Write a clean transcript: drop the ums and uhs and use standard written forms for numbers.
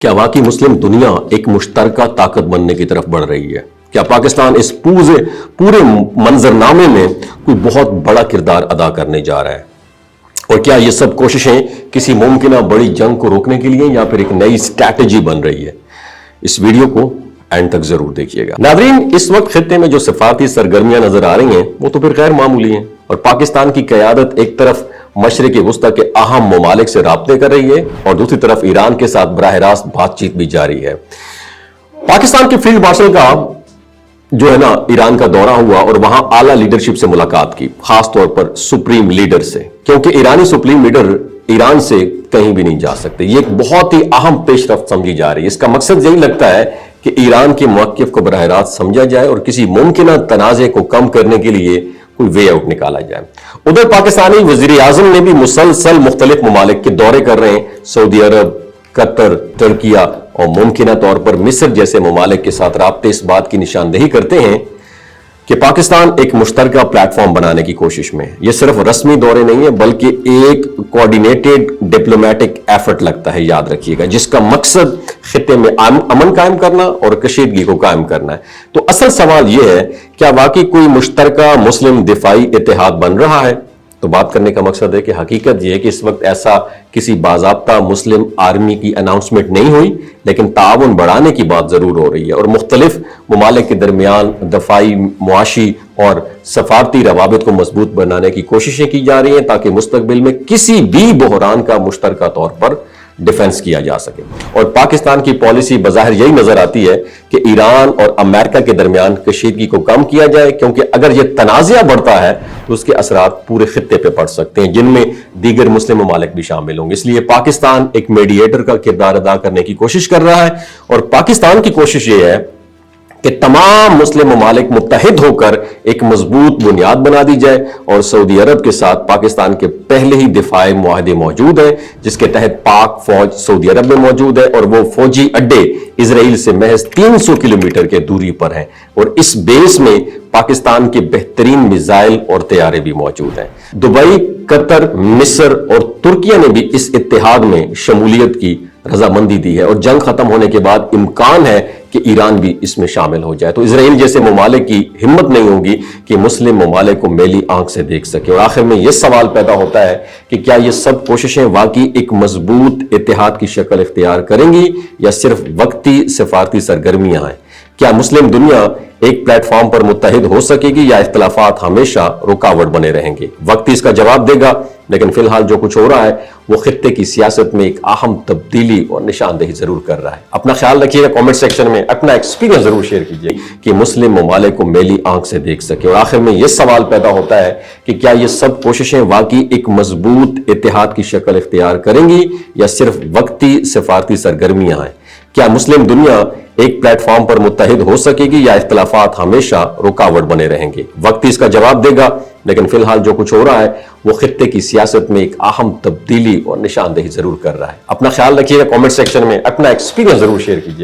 کیا واقعی مسلم دنیا ایک مشترکہ طاقت بننے کی طرف بڑھ رہی ہے؟ کیا پاکستان اس پورے منظرنامے میں کوئی بہت بڑا کردار ادا کرنے جا رہا ہے؟ اور کیا یہ سب کوششیں کسی ممکنہ بڑی جنگ کو روکنے کے لیے یا پھر ایک نئی اسٹریٹجی بن رہی ہے؟ اس ویڈیو کو اینڈ تک ضرور دیکھیے گا۔ ناظرین، اس وقت خطے میں جو سفارتی سرگرمیاں نظر آ رہی ہیں وہ تو پھر غیر معمولی ہیں، اور پاکستان کی قیادت ایک طرف مشرق وسطیٰ کے اہم ممالک سے رابطے کر رہی ہے اور دوسری طرف ایران کے ساتھ براہ راست بات چیت بھی جاری ہے۔ پاکستان کے فیلڈ مارشل کا جو ہے نا ایران کا دورہ ہوا اور وہاں اعلیٰ لیڈرشپ سے ملاقات کی، خاص طور پر سپریم لیڈر سے، کیونکہ ایرانی سپریم لیڈر ایران سے کہیں بھی نہیں جا سکتے۔ یہ ایک بہت ہی اہم پیش رفت سمجھی جا رہی ہے۔ اس کا مقصد یہی لگتا ہے کہ ایران کے موقف کو براہ راست سمجھا جائے اور کسی ممکنہ تنازع کو کم کرنے کے لیے کوئی وے آؤٹ نکالا جائے۔ ادھر پاکستانی وزیر اعظم نے بھی مسلسل مختلف ممالک کے دورے کر رہے ہیں۔ سعودی عرب، قطر، ترکیہ اور ممکنہ طور پر مصر جیسے ممالک کے ساتھ رابطے اس بات کی نشاندہی کرتے ہیں کہ پاکستان ایک مشترکہ پلیٹ فارم بنانے کی کوشش میں ہے۔ یہ صرف رسمی دورے نہیں ہے بلکہ ایک کوارڈینیٹڈ ڈپلومیٹک ایفرٹ لگتا ہے، یاد رکھیے گا، جس کا مقصد خطے میں امن قائم کرنا اور کشیدگی کو قائم کرنا ہے۔ تو اصل سوال یہ ہے، کیا واقعی کوئی مشترکہ مسلم دفاعی اتحاد بن رہا ہے؟ تو بات کرنے کا مقصد ہے کہ حقیقت یہ ہے کہ اس وقت ایسا کسی باضابطہ مسلم آرمی کی اناؤنسمنٹ نہیں ہوئی، لیکن تعاون بڑھانے کی بات ضرور ہو رہی ہے، اور مختلف ممالک کے درمیان دفاعی، معاشی اور سفارتی روابط کو مضبوط بنانے کی کوششیں کی جا رہی ہیں تاکہ مستقبل میں کسی بھی بحران کا مشترکہ طور پر ڈیفنس کیا جا سکے۔ اور پاکستان کی پالیسی بظاہر یہی نظر آتی ہے کہ ایران اور امریکہ کے درمیان کشیدگی کو کم کیا جائے، کیونکہ اگر یہ تنازع بڑھتا ہے تو اس کے اثرات پورے خطے پہ پڑ سکتے ہیں، جن میں دیگر مسلم ممالک بھی شامل ہوں گے۔ اس لیے پاکستان ایک میڈیٹر کا کردار ادا کرنے کی کوشش کر رہا ہے، اور پاکستان کی کوشش یہ ہے کہ تمام مسلم ممالک متحد ہو کر ایک مضبوط بنیاد بنا دی جائے، اور سعودی عرب کے ساتھ پاکستان کے پہلے ہی دفاعی معاہدے موجود ہیں، جس کے تحت پاک فوج سعودی عرب میں موجود ہے، اور وہ فوجی اڈے اسرائیل سے محض 300 کلومیٹر کے دوری پر ہیں، اور اس بیس میں پاکستان کے بہترین میزائل اور طیارے بھی موجود ہیں۔ دبئی، قطر، مصر اور ترکیہ نے بھی اس اتحاد میں شمولیت کی رضامندی دی ہے، اور جنگ ختم ہونے کے بعد امکان ہے کہ ایران بھی اس میں شامل ہو جائے۔ تو اسرائیل جیسے ممالک کی ہمت نہیں ہوگی کہ مسلم ممالک کو میلی آنکھ سے دیکھ سکے۔ اور آخر میں یہ سوال پیدا ہوتا ہے کہ کیا یہ سب کوششیں واقعی ایک مضبوط اتحاد کی شکل اختیار کریں گی یا صرف وقتی سفارتی سرگرمیاں ہیں؟ کیا مسلم دنیا ایک پلیٹ فارم پر متحد ہو سکے گی یا اختلافات ہمیشہ رکاوٹ بنے رہیں گے؟ وقت اس کا جواب دے گا، لیکن فی الحال جو کچھ ہو رہا ہے وہ خطے کی سیاست میں ایک اہم تبدیلی اور نشاندہی ضرور کر رہا ہے۔ اپنا خیال رکھیے گا، کامنٹ سیکشن میں اپنا ایکسپیرینس ضرور شیئر کیجیے کہ مسلم ممالک کو میلی آنکھ سے دیکھ سکے۔ اور آخر میں یہ سوال پیدا ہوتا ہے کہ کیا یہ سب کوششیں واقعی ایک مضبوط اتحاد کی شکل اختیار کریں گی یا صرف وقتی سفارتی سرگرمیاں ہیں؟ کیا مسلم دنیا ایک پلیٹ فارم پر متحد ہو سکے گی یا اختلافات ہمیشہ رکاوٹ بنے رہیں گے؟ وقت اس کا جواب دے گا، لیکن فی الحال جو کچھ ہو رہا ہے وہ خطے کی سیاست میں ایک اہم تبدیلی اور نشاندہی ضرور کر رہا ہے۔ اپنا خیال رکھیے گا، کامنٹ سیکشن میں اپنا ایکسپیرینس ضرور شیئر کیجیے۔